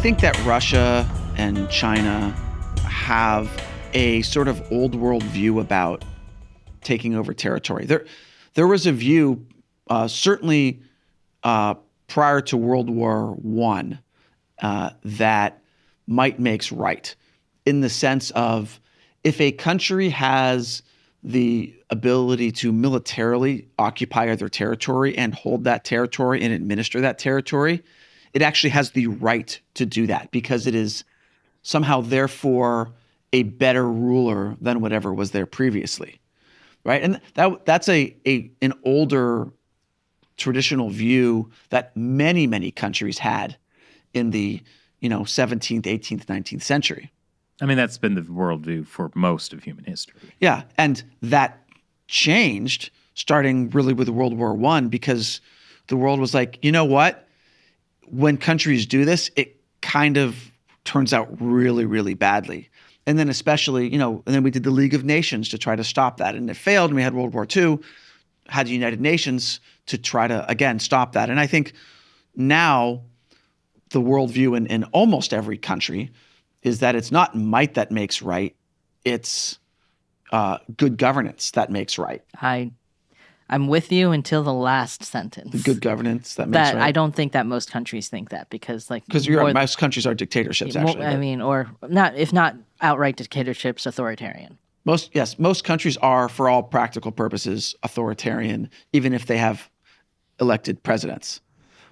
think that Russia and China have a sort of old world view about taking over territory. There was a view, certainly prior to World War I, that might makes right, in the sense of if a country has the ability to militarily occupy other territory and hold that territory and administer that territory, it actually has the right to do that because it is somehow therefore a better ruler than whatever was there previously, right? And that's an older traditional view that many countries had in the 17th, 18th, 19th century. I mean, that's been the worldview for most of human history. Yeah, and that changed starting really with World War I because the world was like, you know what? When countries do this, it kind of turns out really, really badly. And then especially, and then we did the League of Nations to try to stop that. And it failed, and we had World War II, had the United Nations to try to, again, stop that. And I think now the worldview in almost every country is that it's not might that makes right, it's good governance that makes right. I'm with you until the last sentence. The good governance that makes right. I don't think that most countries think that because most countries are dictatorships, actually. I mean, or not, if not outright dictatorships, authoritarian. Most countries are, for all practical purposes, authoritarian, even if they have elected presidents.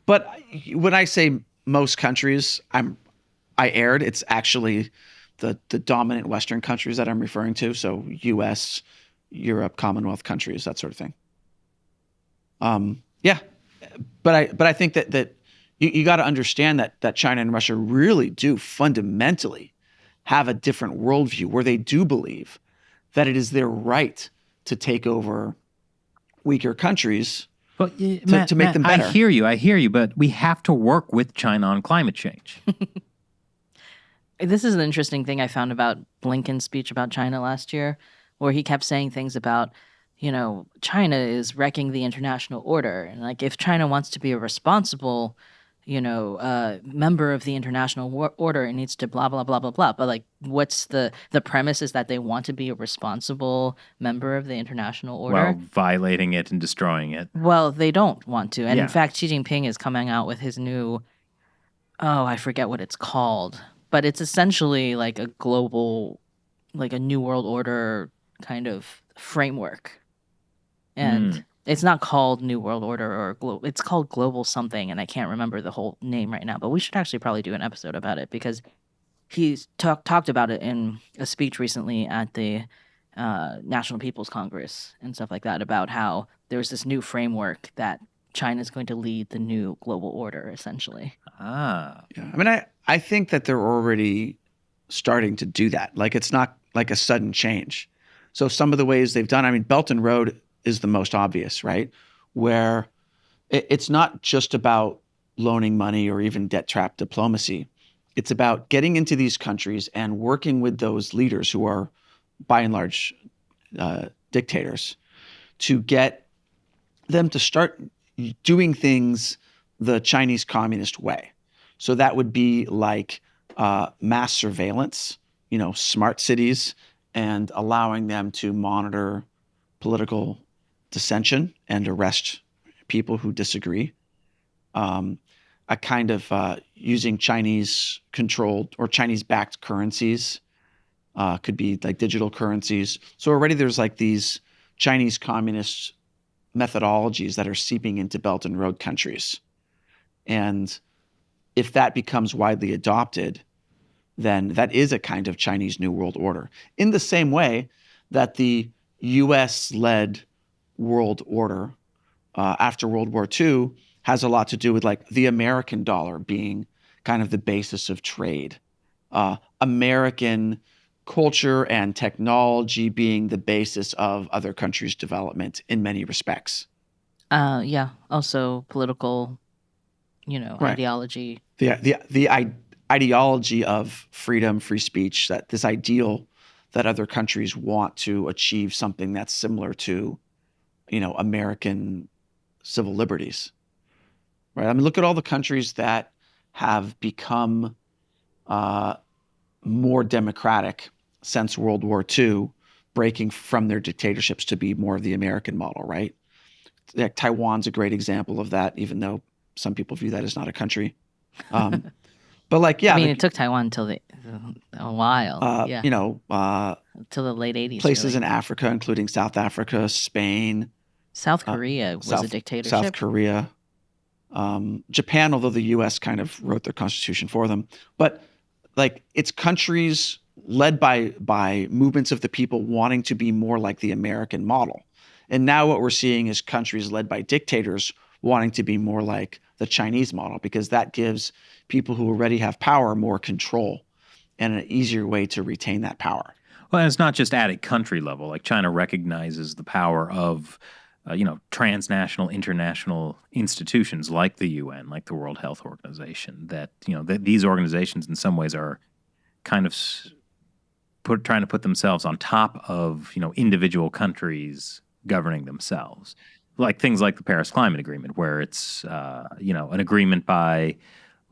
But when I say most countries, I erred. It's actually the dominant Western countries that I'm referring to. So U.S., Europe, Commonwealth countries, that sort of thing. But I think that you got to understand that China and Russia really do fundamentally have a different worldview where they do believe that it is their right to take over weaker countries to make them better. I hear you, but we have to work with China on climate change. This is an interesting thing I found about Blinken's speech about China last year, where he kept saying things about, China is wrecking the international order. And like, if China wants to be a responsible, member of the international order, it needs to blah, blah, blah, blah, blah. But like, what's the premise is that they want to be a responsible member of the international order? While violating it and destroying it. Well, they don't want to. And in fact, Xi Jinping is coming out with his new, I forget what it's called. But it's essentially like a global, like a new world order kind of framework. And it's not called New World Order or it's called Global something, and I can't remember the whole name right now. But we should actually probably do an episode about it because he's talked about it in a speech recently at the National People's Congress and stuff like that, about how there's this new framework that China's going to lead the new global order, essentially. Yeah. I mean, I think that they're already starting to do that. Like, it's not like a sudden change. So some of the ways they've done, I mean, Belt and Road is the most obvious, right? Where it's not just about loaning money or even debt trap diplomacy. It's about getting into these countries and working with those leaders who are, by and large, dictators, to get them to start doing things the Chinese communist way. So that would be like mass surveillance, smart cities, and allowing them to monitor political dissension and arrest people who disagree. A kind of using Chinese-controlled or Chinese-backed currencies, could be like digital currencies. So already there's like these Chinese communist methodologies that are seeping into Belt and Road countries. And if that becomes widely adopted, then that is a kind of Chinese New World Order. In the same way that the U.S.-led world order after World War II has a lot to do with like the American dollar being kind of the basis of trade, American culture and technology being the basis of other countries' development in many respects. Also political, right. Ideology. The ideology of freedom, free speech, that this ideal that other countries want to achieve something that's similar to, American civil liberties, right? I mean, look at all the countries that have become more democratic since World War II, breaking from their dictatorships to be more of the American model, right? Like Taiwan's a great example of that, even though some people view that as not a country. But like, yeah, I mean, it took Taiwan until a while. Yeah. Until the late 80s. Places really. in Africa, including South Africa, Spain. South Korea was a dictatorship. South Korea. Japan, although the U.S. kind of wrote their constitution for them. But like, it's countries led by movements of the people wanting to be more like the American model. And now what we're seeing is countries led by dictators wanting to be more like the Chinese model, because that gives people who already have power more control and an easier way to retain that power. Well, and it's not just at a country level. Like China recognizes the power of, transnational, international institutions like the UN, like the World Health Organization. That these organizations in some ways are kind of trying to put themselves on top of individual countries governing themselves. Like things like the Paris Climate Agreement, where it's an agreement by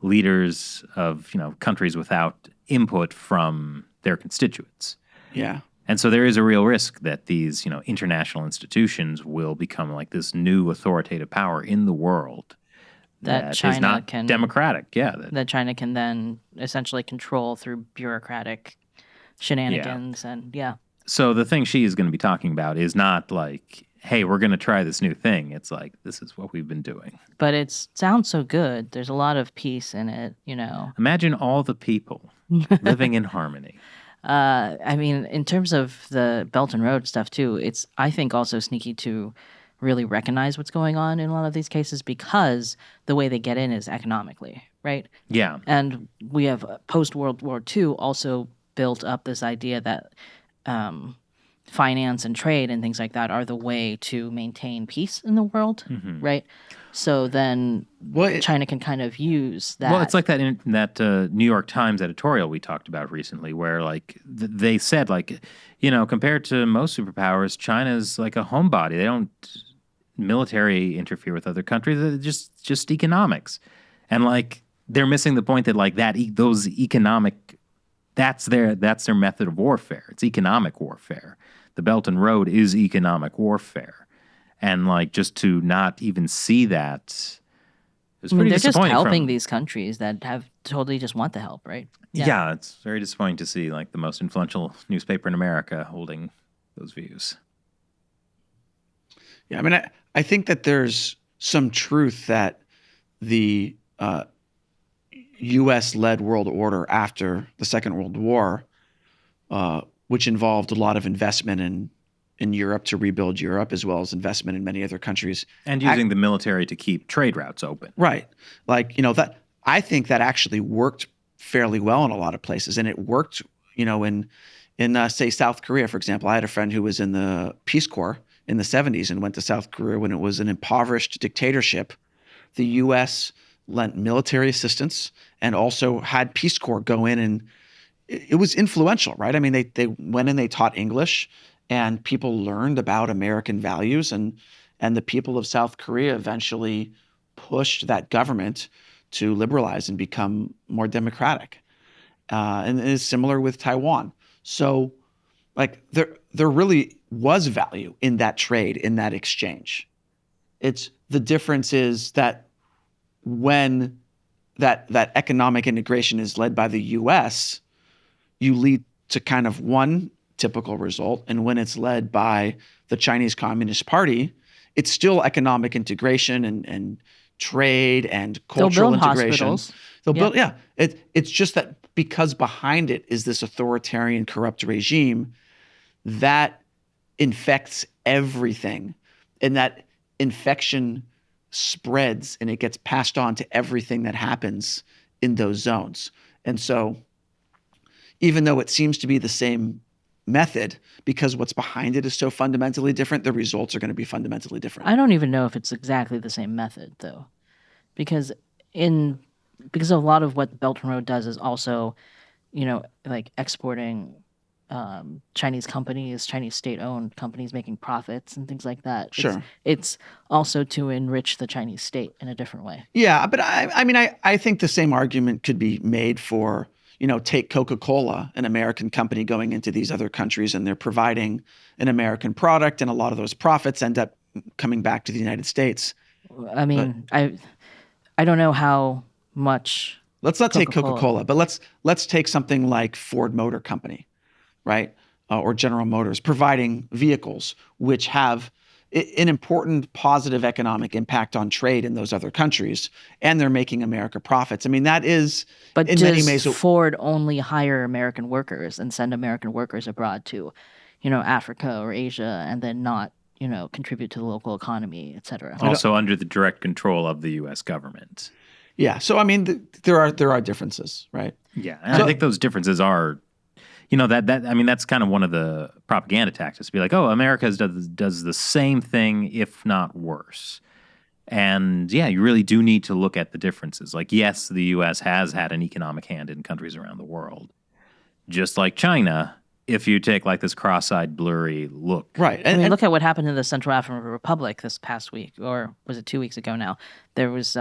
leaders of countries without input from their constituents. Yeah. And so there is a real risk that these international institutions will become like this new authoritative power in the world that China is not can democratic. Yeah. That China can then essentially control through bureaucratic shenanigans and So the thing she is going to be talking about is not like, hey, we're going to try this new thing. It's like, this is what we've been doing. But it sounds so good. There's a lot of peace in it, Imagine all the people living in harmony. I mean, in terms of the Belt and Road stuff too, it's, I think, also sneaky to really recognize what's going on in a lot of these cases, because the way they get in is economically, right? Yeah. And we have post-World War II also built up this idea that finance and trade and things like that are the way to maintain peace in the world, right? So then China can kind of use that. Well, it's like that in that New York Times editorial we talked about recently, where like they said, like, compared to most superpowers, China's like a homebody. They don't military interfere with other countries. It's just economics, and like they're missing the point that like those economic. That's their method of warfare. It's economic warfare. The Belt and Road is economic warfare. And like just to not even see that is pretty they're disappointing. Just helping these countries that have totally just want the help, right? Yeah, it's very disappointing to see like the most influential newspaper in America holding those views. Yeah, I mean, I think that there's some truth that the U.S.-led world order after the Second World War, which involved a lot of investment in Europe to rebuild Europe, as well as investment in many other countries. And using the military to keep trade routes open. Right. Like, that I think that actually worked fairly well in a lot of places. And it worked, in say, South Korea, for example. I had a friend who was in the Peace Corps in the 70s and went to South Korea when it was an impoverished dictatorship. The U.S. lent military assistance and also had Peace Corps go in, and it was influential, right? I mean, they went in, they taught English, and people learned about American values, and the people of South Korea eventually pushed that government to liberalize and become more democratic. And it is similar with Taiwan. So like there really was value in that trade, in that exchange. It's the difference is that when that economic integration is led by the U.S., you lead to kind of one typical result. And when it's led by the Chinese Communist Party, it's still economic integration and trade and cultural integration. Hospitals. They'll build, yeah. It's just that because behind it is this authoritarian, corrupt regime that infects everything, and that infection spreads and it gets passed on to everything that happens in those zones. And so even though it seems to be the same method, because what's behind it is so fundamentally different, the results are going to be fundamentally different. I don't even know if it's exactly the same method, though, because a lot of what Belt and Road does is also, like exporting Chinese companies, Chinese state-owned companies making profits and things like that. Sure. It's also to enrich the Chinese state in a different way. Yeah, but I mean, I think the same argument could be made for, take Coca-Cola, an American company going into these other countries, and they're providing an American product, and a lot of those profits end up coming back to the United States. I mean, I don't know how much. Let's not take Coca-Cola, but let's take something like Ford Motor Company, right? Or General Motors, providing vehicles which have an important positive economic impact on trade in those other countries, and they're making America profits. I mean, that is, but in many ways, Ford only hire American workers and send American workers abroad to, Africa or Asia, and then not, contribute to the local economy, et cetera. Also under the direct control of the U.S. government. Yeah. So I mean, there are differences, right? Yeah, and I think those differences are, that's kind of one of the propaganda tactics. Be like, oh, America does the same thing, if not worse. And yeah, you really do need to look at the differences. Like, yes, the U.S. has had an economic hand in countries around the world, just like China. If you take like this cross-eyed, blurry look, right? And look at what happened in the Central African Republic this past week, or was it 2 weeks ago now? There was,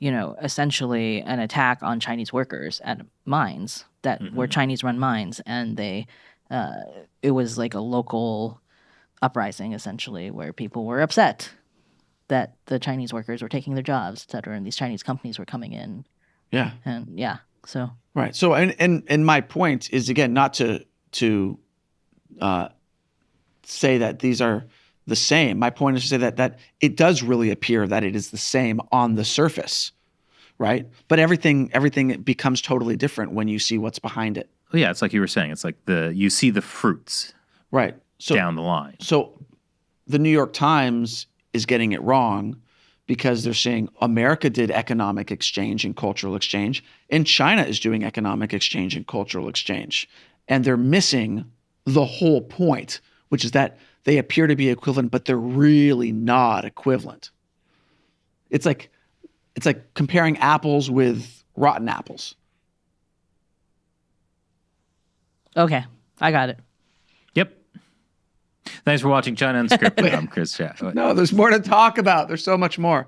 essentially an attack on Chinese workers at mines that were Chinese-run mines, and it was like a local uprising essentially, where people were upset that the Chinese workers were taking their jobs, et cetera, and these Chinese companies were coming in. Yeah. And yeah, so. Right. So, and my point is, again, not to say that these are the same. My point is to say that it does really appear that it is the same on the surface, right? But everything becomes totally different when you see what's behind it. Well, yeah, it's like you were saying. It's like you see the fruits, right? So down the line. So the New York Times is getting it wrong because they're saying America did economic exchange and cultural exchange, and China is doing economic exchange and cultural exchange. And they're missing the whole point, which is that they appear to be equivalent, but they're really not equivalent. It's like comparing apples with rotten apples. Okay, I got it. Yep. Thanks for watching China Unscripted. I'm Chris Chat. No, there's more to talk about. There's so much more.